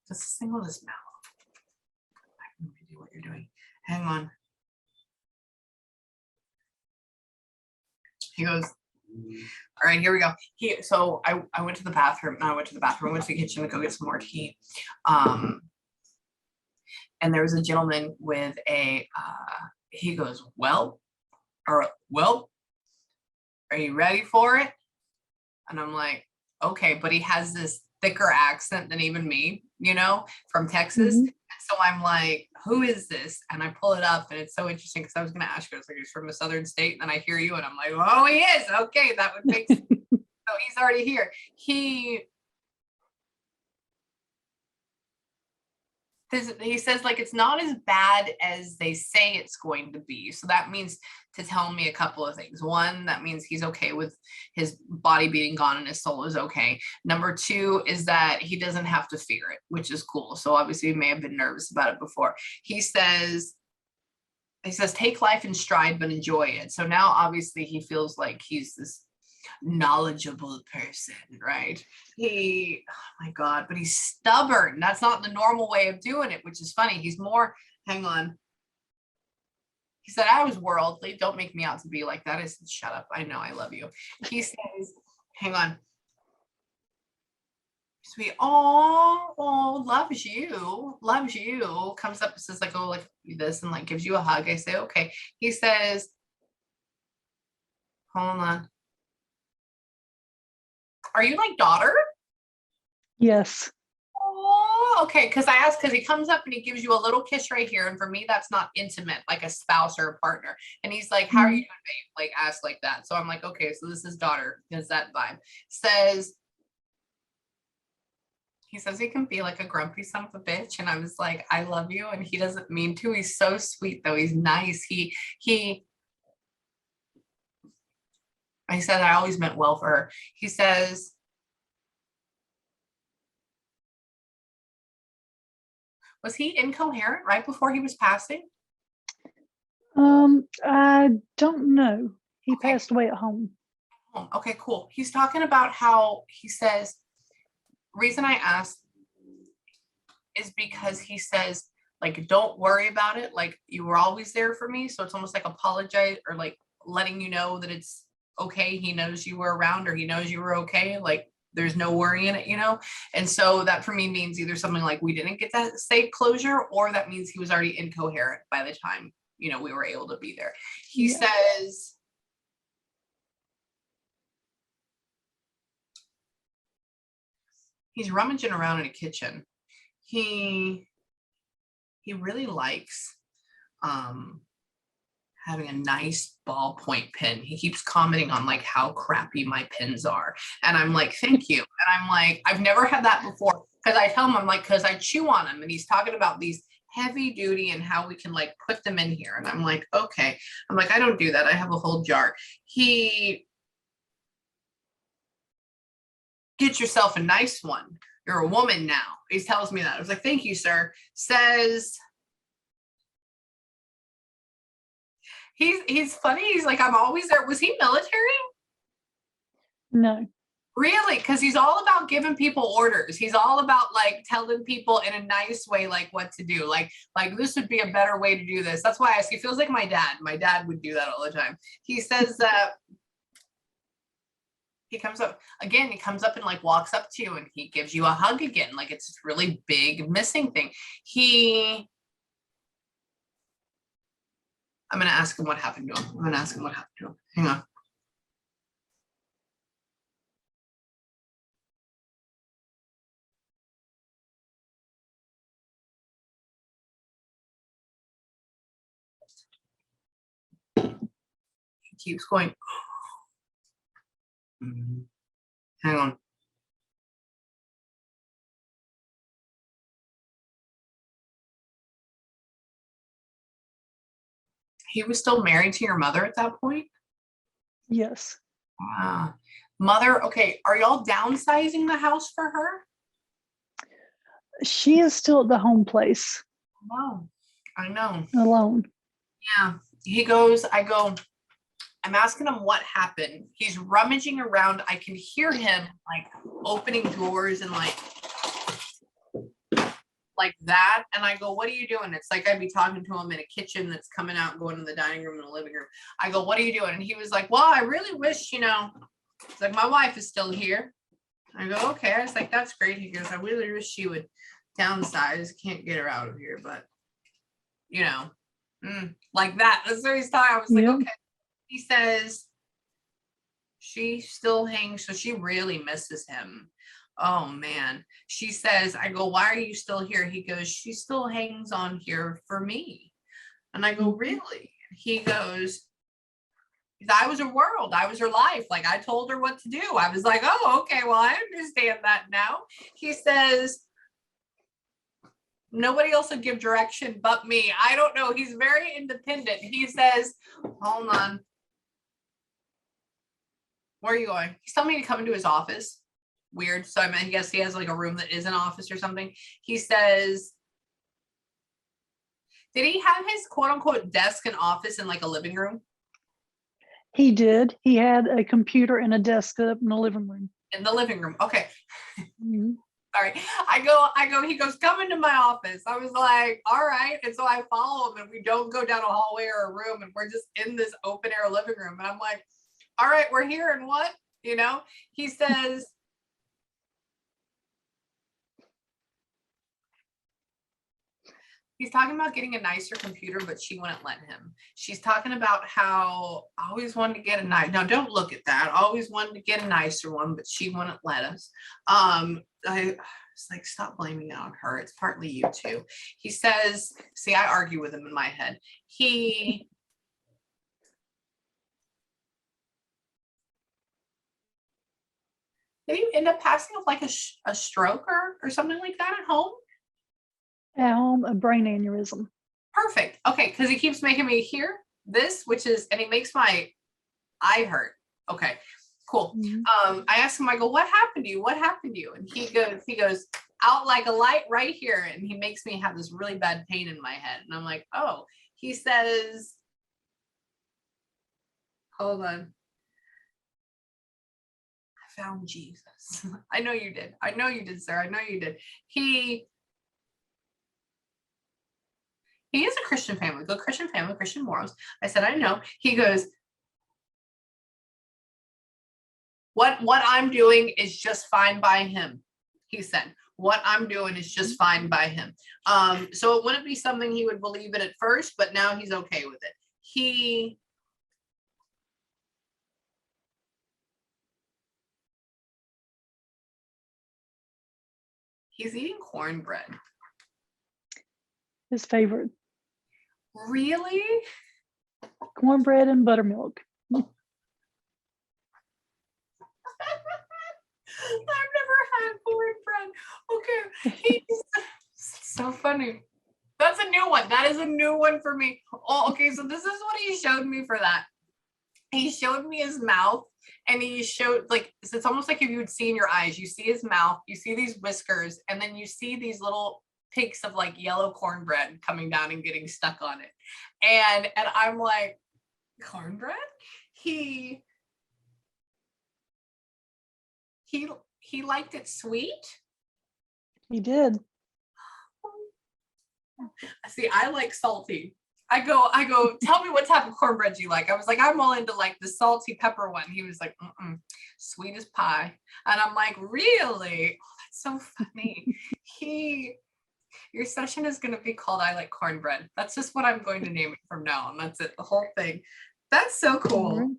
Does this thing with his mouth? I have no idea what you're doing. Hang on. He goes, all right, here we go. So I went to the bathroom. No, I went to the bathroom. I went to the kitchen to go get some more tea. And there was a gentleman with he goes, well, are you ready for it? And I'm like, okay, but he has this thicker accent than even me, from Texas. Mm-hmm. So I'm like, who is this? And I pull it up, and it's so interesting because I was going to ask you, I was like, he's from a southern state. And then I hear you, and I'm like, oh, he is. Okay, that would make sense. So he's already here. He says, like, it's not as bad as they say it's going to be. So that means to tell me a couple of things. One, that means he's okay with his body being gone and his soul is okay. Number two is that he doesn't have to fear it, which is cool. So obviously he may have been nervous about it before. He says, take life in stride, but enjoy it. So now obviously he feels like he's this knowledgeable person, right? Oh my God, but he's stubborn. That's not the normal way of doing it, which is funny. He's more, hang on. He said, I was worldly. Don't make me out to be like that. I said, shut up. I know I love you. He says, hang on. Sweet. Oh, loves you. Comes up and says, like, oh, like this, and like gives you a hug. I say, okay. He says, hold on. Are you like daughter? Yes. Oh, okay. Because he comes up and he gives you a little kiss right here. And for me, that's not intimate, like a spouse or a partner. And he's like, how are you doing, babe? Like, ask like that. So I'm like, okay, so this is daughter. Does that vibe? He says he can be like a grumpy son of a bitch. And I was like, I love you. And he doesn't mean to. He's so sweet, though. He's nice. I said, I always meant well for her. He says, was he incoherent right before he was passing? I don't know. He passed away at home. Okay, cool. He's talking about how he says, reason I asked is because he says, like, don't worry about it. Like, you were always there for me. So it's almost like apologize or like letting you know that it's okay. He knows you were around, or he knows you were okay. Like, there's no worry in it, And so that for me means either something like we didn't get that safe closure, or that means he was already incoherent by the time, we were able to be there. He says, he's rummaging around in a kitchen. He really likes having a nice ballpoint pen. He keeps commenting on like how crappy my pens are. And I'm like, thank you. And I'm like, I've never had that before. Because I tell him, I'm like, because I chew on them. And he's talking about these heavy duty and how we can like put them in here. And I'm like, okay. I'm like, I don't do that. I have a whole jar. Get yourself a nice one. You're a woman now. He tells me that. I was like, thank you, sir. Says, he's funny. He's like, I'm always there. Was he military? No. Really? Because he's all about giving people orders. He's all about like telling people in a nice way, like what to do. Like this would be a better way to do this. That's why I ask. He feels like my dad. My dad would do that all the time. He says that he comes up and like walks up to you and he gives you a hug again. Like it's this really big missing thing. I'm going to ask him what happened to him. Hang on. He keeps going. Hang on. He was still married to your mother at that point? Yes. Mother, okay, are y'all downsizing the house for her? She is still at the home place. I know. Alone. Yeah. I'm asking him what happened. He's rummaging around. I can hear him like opening drawers and like that. And I go, what are you doing? It's like I'd be talking to him in a kitchen that's coming out, going to the dining room and the living room. I go, what are you doing? And he was like, well, I really wish, it's like my wife is still here. I go, okay. I was like, that's great. He goes, I really wish she would downsize. Can't get her out of here, but like that. That's what he's talking. I was like, okay. He says she still hangs, so she really misses him. Oh man. She says, I go, why are you still here? He goes, she still hangs on here for me. And I go, really? He goes, I was her world. I was her life. Like I told her what to do. I was like, oh, okay, well, I understand that now. He says, nobody else would give direction but me. I don't know. He's very independent. He says, hold on. Where are you going? He's telling me to come into his office. Weird. So I guess he has like a room that is an office or something. He says, did he have his quote unquote desk and office in like a living room? He did. He had a computer and a desk up in the living room. In the living room. Okay. Mm-hmm. All right. I go, he goes, come into my office. I was like, all right. And so I follow him and we don't go down a hallway or a room and we're just in this open air living room. And I'm like, all right, we're here. And what? He says, he's talking about getting a nicer computer, but she wouldn't let him. She's talking about how I always wanted to get a nice. Now, don't look at that. I always wanted to get a nicer one, but she wouldn't let us. I was like, stop blaming it on her. It's partly you too. He says, see, I argue with him in my head. Did he end up passing of like a stroke or something like that at home? At home, a brain aneurysm. Perfect. Okay, because he keeps making me hear this, and he makes my eye hurt. Okay, cool. Mm-hmm. I asked him, I go, what happened to you? What happened to you? And he goes, out like a light right here. And he makes me have this really bad pain in my head. And I'm like, oh, he says, hold on. I found Jesus. I know you did. I know you did, sir. I know you did. He is a Christian family, good Christian family, Christian morals. I said, I know. He goes, what I'm doing is just fine by him. He said, what I'm doing is just fine by him. So it wouldn't be something he would believe in at first, but now he's okay with it. He's eating cornbread. His favorite. Really? Cornbread and buttermilk. I've never had cornbread. Okay. He's so funny. That's a new one. That is a new one for me. Oh, okay. So this is what he showed me for that. He showed me his mouth and he showed it's almost like if you would see in your eyes, you see his mouth, you see these whiskers, and then you see these little peaks of like yellow cornbread coming down and getting stuck on it. And I'm like, cornbread? He liked it sweet. He did. See, I like salty. I go, tell me what type of cornbread you like. I was like, I'm all into like the salty pepper one. He was like, sweet as pie. And I'm like, really? Oh, that's so funny. Your session is going to be called I Like Cornbread. That's just what I'm going to name it from now on. That's it. The whole thing. That's so cool.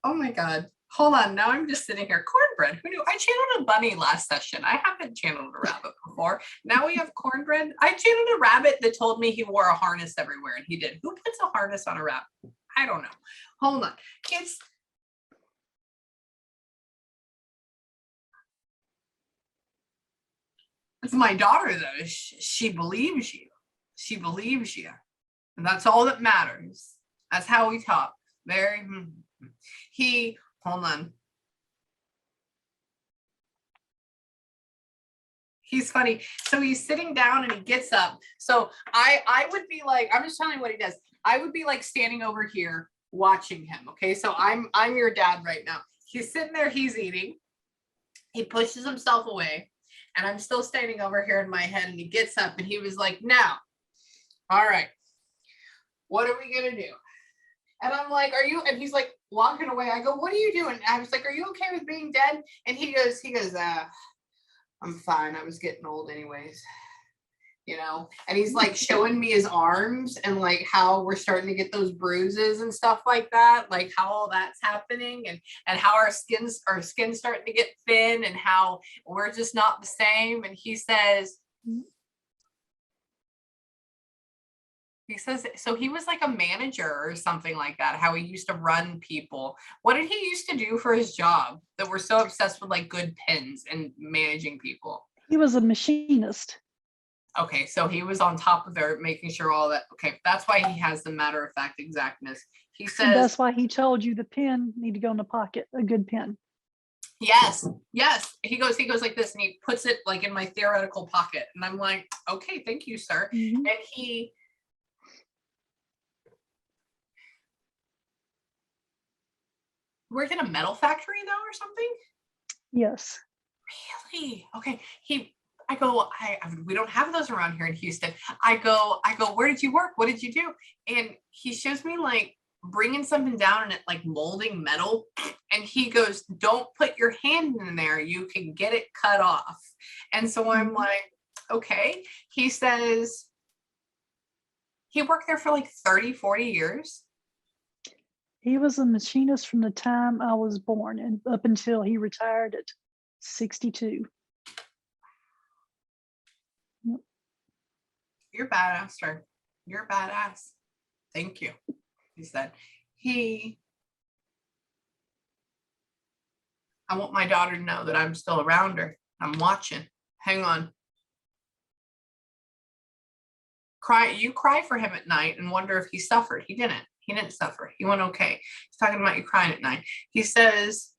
Oh my God. Hold on. Now I'm just sitting here. Cornbread. Who knew? I channeled a bunny last session. I haven't channeled a rabbit before. Now we have cornbread. I channeled a rabbit that told me he wore a harness everywhere, and he did. Who puts a harness on a rabbit? I don't know. Hold on. It's my daughter, though. She believes you. She believes you. And that's all that matters. That's how we talk. Hold on. He's funny. So he's sitting down and he gets up. So I would be like, I'm just telling you what he does. I would be like standing over here watching him. Okay, so I'm your dad right now. He's sitting there, he's eating. He pushes himself away, and I'm still standing over here in my head, and he gets up and he was like, now, all right, what are we gonna do? And I'm like, are you? And he's like walking away. I go, what are you doing? And I was like, are you okay with being dead? And he goes, I'm fine. I was getting old anyways. You know, and he's like showing me his arms and like how we're starting to get those bruises and stuff like that, like how all that's happening, and how our skin's starting to get thin, and how we're just not the same. And he says so he was like a manager or something like that, how he used to run people. What did he used to do for his job that we're so obsessed with, like good pins and managing people? He was a machinist. Okay, so he was on top of there making sure all that. Okay, that's why he has the matter of fact exactness. He And says, that's why he told you the pen need to go in the pocket, a good pen. yes, yes. He goes like this, and he puts it like in my theoretical pocket. And I'm like, okay, thank you, sir. Mhm. And he worked in a metal factory though, or something. Yes. Really? Okay. We don't have those around here in Houston. I go, where did you work? What did you do? And he shows me like bringing something down and it like molding metal. And he goes, don't put your hand in there. You can get it cut off. And so I'm like, okay. He says he worked there for like 30, 40 years. He was a machinist from the time I was born and up until he retired at 62. Yep. You're badass, sir. You're badass. Thank you. He said, I want my daughter to know that I'm still around her. I'm watching. Hang on. You cry for him at night and wonder if he suffered. He didn't. He didn't suffer. He went okay. He's talking about you crying at night. He says,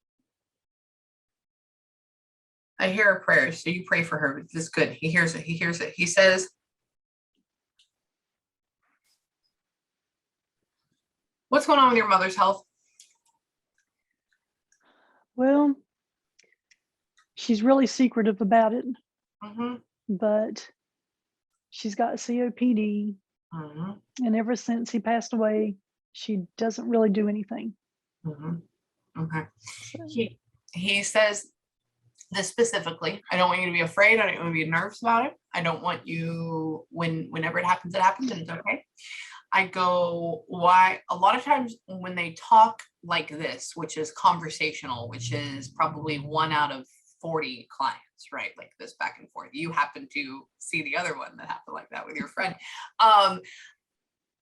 I hear her prayers, so you pray for her. This is good. He hears it. He hears it. He says, what's going on with your mother's health? Well, she's really secretive about it, but she's got COPD. And ever since he passed away, she doesn't really do anything. Okay. He says this specifically. I don't want you to be afraid. I don't want you to be nervous about it. I don't want you, whenever it happens, and it's okay. I go, why? A lot of times when they talk like this, which is conversational, which is probably 1 out of 40 clients, right? Like this back and forth. You happen to see the other one that happened like that with your friend.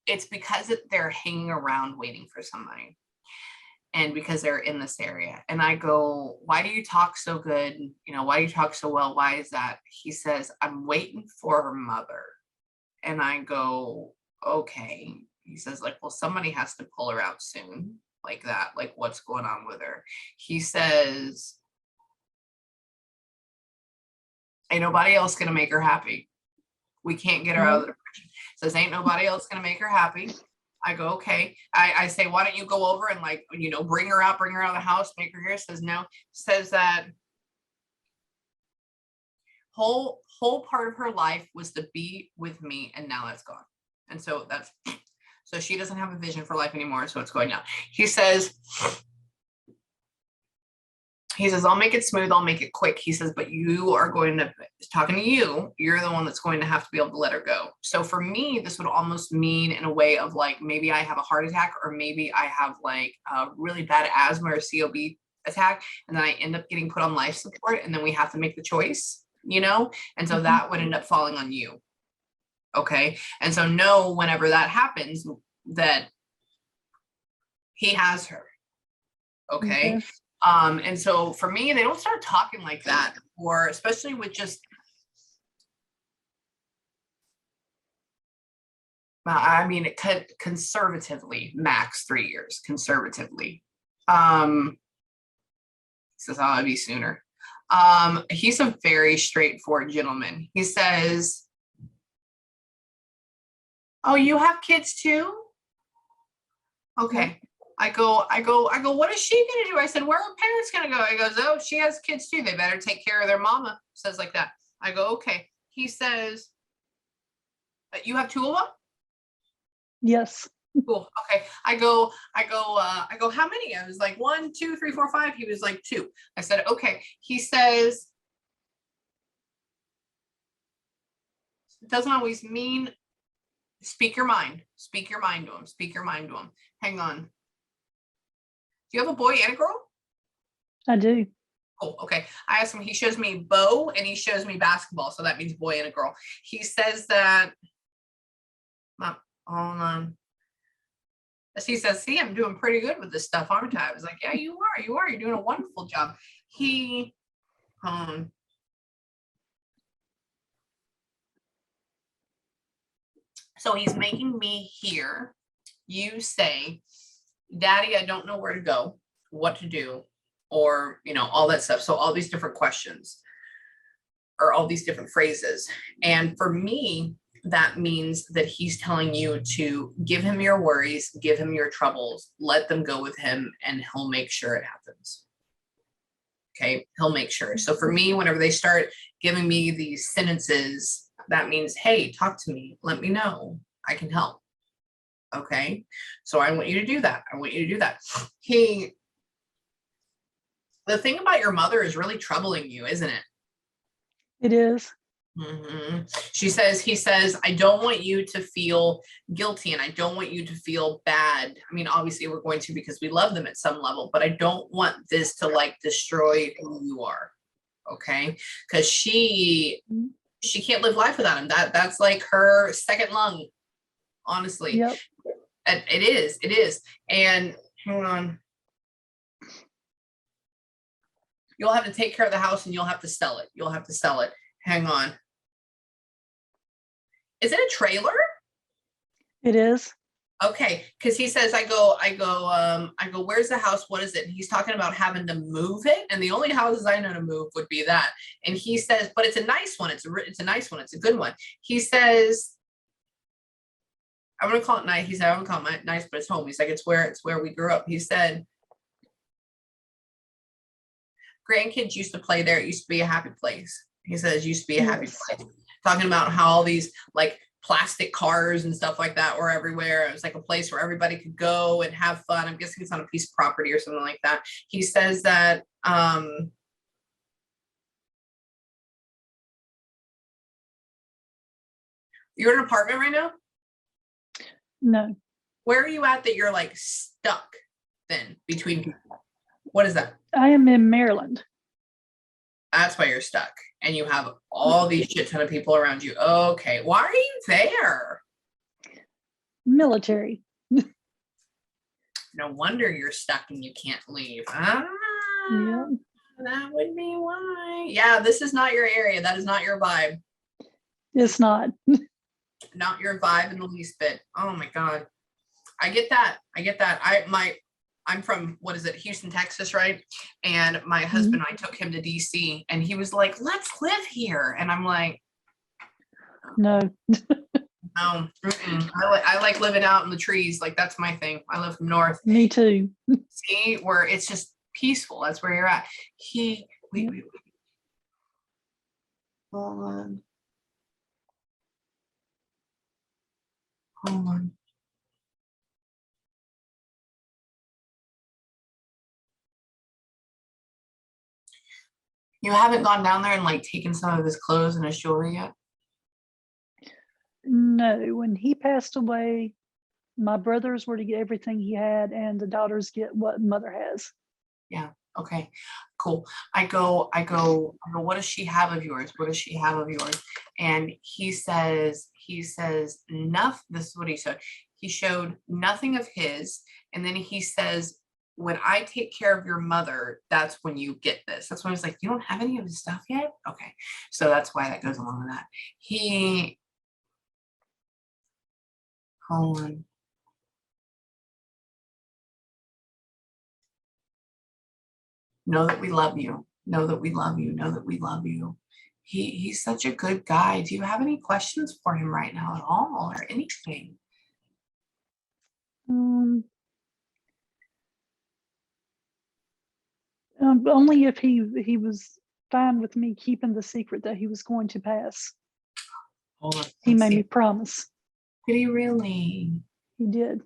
It's because they're hanging around waiting for somebody, and because they're in this area. And I go, why do you talk so good? You know, why do you talk so well? Why is that? He says, I'm waiting for her mother. And I go, okay. He says, like, well, somebody has to pull her out soon, like that. Like, what's going on with her? He says, ain't nobody else gonna make her happy. We can't get her out of the depression. Says, ain't nobody else gonna make her happy. I go, okay. I say, why don't you go over and like, bring her out of the house, make her here. Says no. Says that whole part of her life was to be with me, and now that's gone. And so she doesn't have a vision for life anymore. So it's going down. He says, I'll make it smooth. I'll make it quick. He says, but you are going to, talking to you, you're the one that's going to have to be able to let her go. So for me, this would almost mean in a way of like, maybe I have a heart attack, or maybe I have like a really bad asthma or COPD attack. And then I end up getting put on life support, and then we have to make the choice, And so that would end up falling on you. Okay. And so know whenever that happens that he has her. Okay. And so for me, they don't start talking like that, or especially with just, I mean, it could conservatively max 3 years, conservatively. He says, I'll be sooner. He's a very straightforward gentleman. He says, oh, you have kids too? Okay. what is she gonna do? I said, where are parents gonna go? He goes, oh, she has kids too. They better take care of their mama. Says like that. I go, okay. He says, you have two of them? Yes. Cool. Okay. I go, how many? I was like, 1, 2, 3, 4, 5. He was like 2. I said, okay. He says, it doesn't always mean, speak your mind. Speak your mind to him. Speak your mind to him. Hang on. Do you have a boy and a girl? I do. Oh, okay. I asked him, he shows me bow and he shows me basketball. So that means boy and a girl. He says that, hold on. He says, see, I'm doing pretty good with this stuff, aren't I? I was like, yeah, you are. You're doing a wonderful job. He, so he's making me hear you say, Daddy, I don't know where to go, what to do, or, all that stuff. So all these different questions or all these different phrases. And for me, that means that he's telling you to give him your worries, give him your troubles, let them go with him, and he'll make sure it happens. Okay, he'll make sure. So for me, whenever they start giving me these sentences, that means, hey, talk to me, let me know, I can help. Okay, so I want you to do that. I want you to do that. The thing about your mother is really troubling you, isn't it? It is. Mm-hmm. He says, I don't want you to feel guilty and I don't want you to feel bad. I mean, obviously we're going to because we love them at some level, but I don't want this to like destroy who you are. Okay. Because she can't live life without him. That's like her second lung, honestly. Yep. It is. And hang on. You'll have to take care of the house and you'll have to sell it. Hang on. Is it a trailer? It is. Okay, because he says, I go, where's the house? What is it? And he's talking about having to move it. And the only houses I know to move would be that. And he says, but it's a nice one. It's a nice one. It's a good one. He says, I'm going to call it nice. He said, I'm going to call it nice, but it's home. He's like, it's where we grew up. He said, grandkids used to play there. It used to be a happy place. He says, used to be a happy place. Talking about how all these like plastic cars and stuff like that were everywhere. It was like a place where everybody could go and have fun. I'm guessing it's on a piece of property or something like that. He says that you're in an apartment right now? No. Where are you at that you're like stuck then between people? What is that? I am in Maryland. That's why you're stuck. And you have all these shit ton of people around you. Okay. Why are you there? Military. No wonder you're stuck and you can't leave. Yeah. That would be why. Yeah, this is not your area. That is not your vibe. It's not. Not your vibe in the least bit. Oh my God. I get that. I'm from, Houston, Texas, right? And my husband, I took him to DC and he was like, let's live here. And I'm like, no. No, I like living out in the trees. Like that's my thing. I live from north. Me too. See, where it's just peaceful. That's where you're at. Wait. Hold on. You haven't gone down there and like taken some of his clothes and his jewelry yet? No, when he passed away, my brothers were to get everything he had and the daughters get what mother has. Yeah. Okay, cool. I go, what does she have of yours? What does she have of yours? And he says, enough. This is what he showed. He showed nothing of his. And then he says, when I take care of your mother, that's when you get this. That's when I was like, you don't have any of his stuff yet? Okay. So that's why that goes along with that. Hold on. Know that we love you. Know that we love you. Know that we love you. He's such a good guy. Do you have any questions for him right now at all or anything? Only if he was fine with me keeping the secret that he was going to pass. Hold on, He let's made see. me promise. Did he really? He did.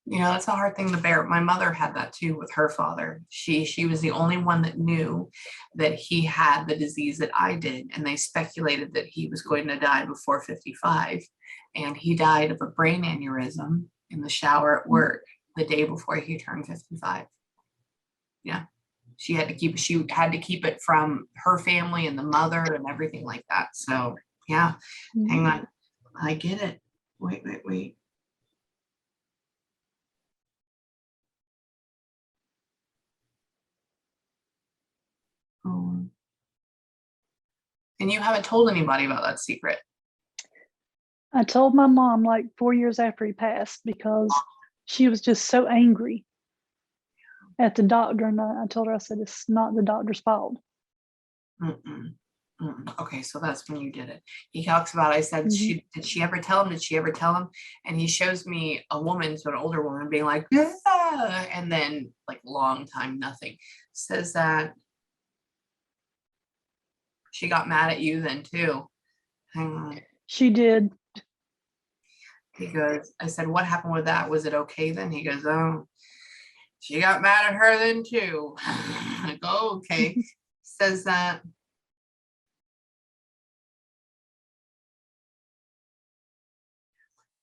You know, that's a hard thing to bear. My mother had that too with her father. She was the only one that knew that he had the disease that I did, and they speculated that he was going to die before 55. And he died of a brain aneurysm in the shower at work the day before he turned 55. Yeah. She had to keep it from her family and the mother and everything like that. So yeah, hang on. I get it. Wait. And you haven't told anybody about that secret? I told my mom like 4 years after he passed because she was just so angry at the doctor. And I told her, I said, it's not the doctor's fault. Okay, so that's when you did it. He talks about, I said, did she ever tell him? Did she ever tell him? And he shows me a woman, so an older woman, being like, yeah, and then like long time, nothing. Says that she got mad at you then too. Hang on. She did. He goes, I said, what happened with that? Was it okay then? He goes, oh, she got mad at her then too. I go, oh, okay. Says that.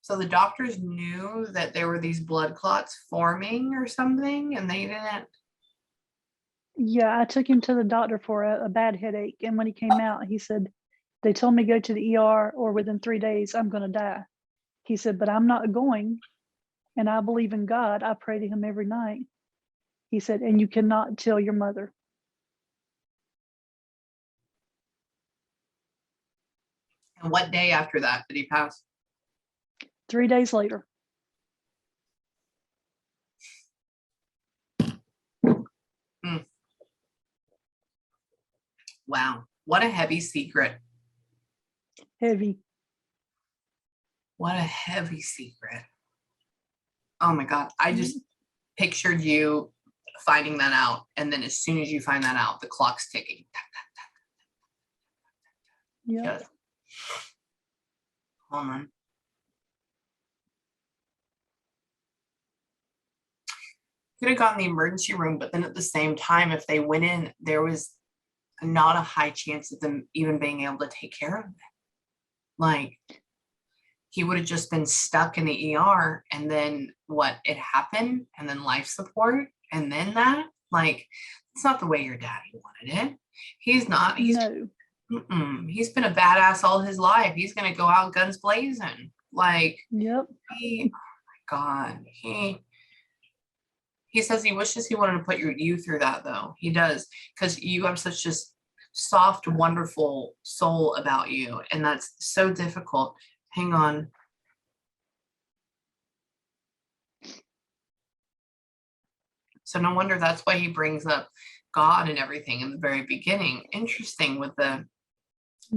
So the doctors knew that there were these blood clots forming or something, and they didn't. Yeah, I took him to the doctor for a bad headache. And when he came out, he said, they told me to go to the ER or within 3 days, I'm going to die. He said, but I'm not going. And I believe in God. I pray to him every night. He said, and you cannot tell your mother. And what day after that did he pass? 3 days later. Wow. What a heavy secret. Heavy. What a heavy secret. Oh my God. I just pictured you finding that out. And then as soon as you find that out, the clock's ticking. Yeah. Hold on. Could have gone in the emergency room, but then at the same time, if they went in, there was not a high chance of them even being able to take care of it. Like, he would have just been stuck in the ER, and then it happened, and then life support, and then that. Like, it's not the way your daddy wanted it. He's not. He's been a badass all his life. He's gonna go out guns blazing. Like, yep. Oh my God, he says he wishes he wanted to put you through that though. He does, because you have such a soft, wonderful soul about you, and that's so difficult. Hang on. So no wonder that's why he brings up God and everything in the very beginning. Interesting with the.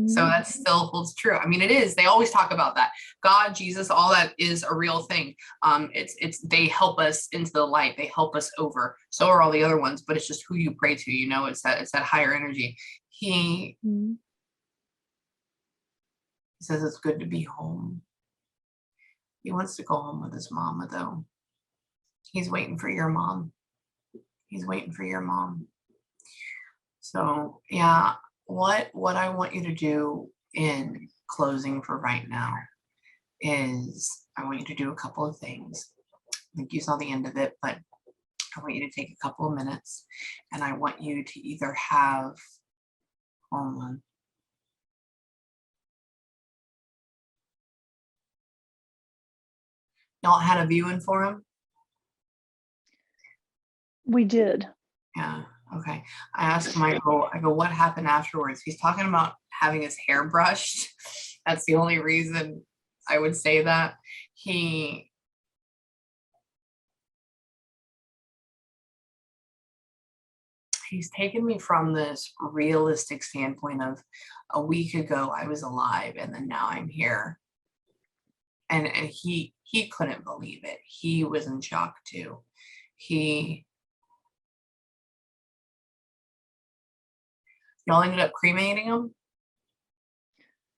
So that still holds true. I mean, it is. They always talk about that. God, Jesus, all that is a real thing. It's they help us into the light. They help us over. So are all the other ones, but it's just who you pray to. You know, it's that higher energy. He says it's good to be home. He wants to go home with his mama, though. He's waiting for your mom. He's waiting for your mom. So yeah. What I want you to do in closing for right now is I want you to do a couple of things. I think you saw the end of it, but I want you to take a couple of minutes, and I want you to either have, hold on. Y'all had a viewing for him? We did. Yeah. Okay. I asked Michael, I go, what happened afterwards? He's talking about having his hair brushed. That's the only reason I would say that. He's taken me from this realistic standpoint of a week ago I was alive and then now I'm here. And he couldn't believe it. He was in shock too. He Y'all ended up cremating him?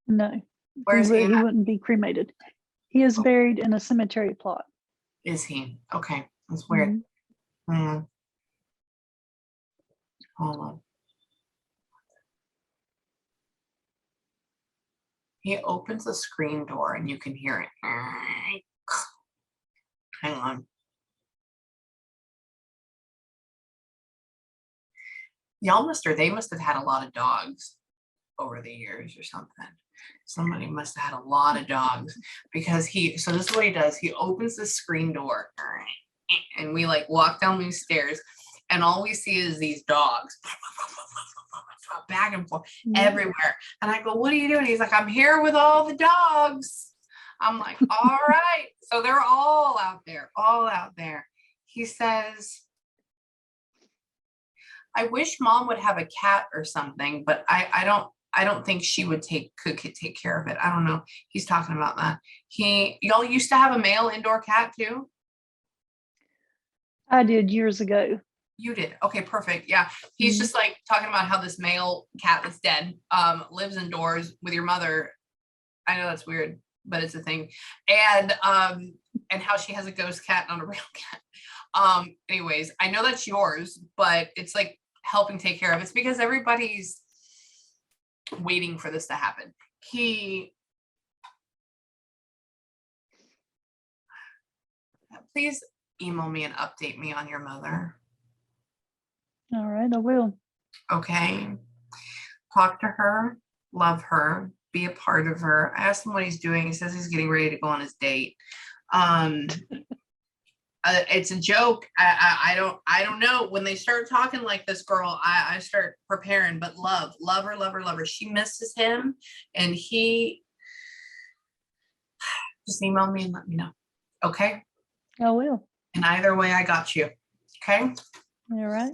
No, Where is he he at? wouldn't be cremated. He is buried in a cemetery plot. Is he? Okay. That's weird. Hold on. He opens the screen door and you can hear it. Hang on. They must have had a lot of dogs over the years or something. Somebody must have had a lot of dogs because so this is what he does. He opens the screen door and we like walk down these stairs and all we see is these dogs back and forth everywhere. And I go, what are you doing? He's like, I'm here with all the dogs. I'm like, all right. So they're all out there. He says, I wish mom would have a cat or something, but I don't think she could take care of it. I don't know. He's talking about that. Y'all used to have a male indoor cat too? I did years ago. You did. Okay, perfect. Yeah. He's just like talking about how this male cat that's dead lives indoors with your mother. I know that's weird, but it's a thing. And how she has a ghost cat, not a real cat. Anyways, I know that's yours, but it's like helping take care of. It's because everybody's waiting for this to happen. Please email me and update me on your mother. All right, I will. Okay. Talk to her, love her, be a part of her. I asked him what he's doing. He says he's getting ready to go on his date. It's a joke. I don't know. When they start talking like this, girl, I start preparing. But love her. She misses him, and he just email me and let me know. Okay. I will. And either way, I got you. Okay. All right.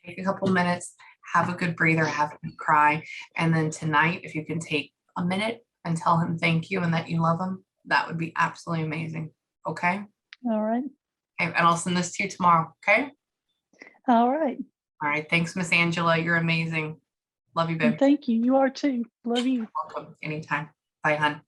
Take a couple minutes, have a good breather, have a good cry, and then tonight, if you can take a minute and tell him thank you and that you love him, that would be absolutely amazing. Okay. All right. Okay, and I'll send this to you tomorrow. Okay. All right. All right. Thanks, Miss Angela. You're amazing. Love you, babe. Thank you. You are too. Love you. Welcome. Anytime. Bye, hon.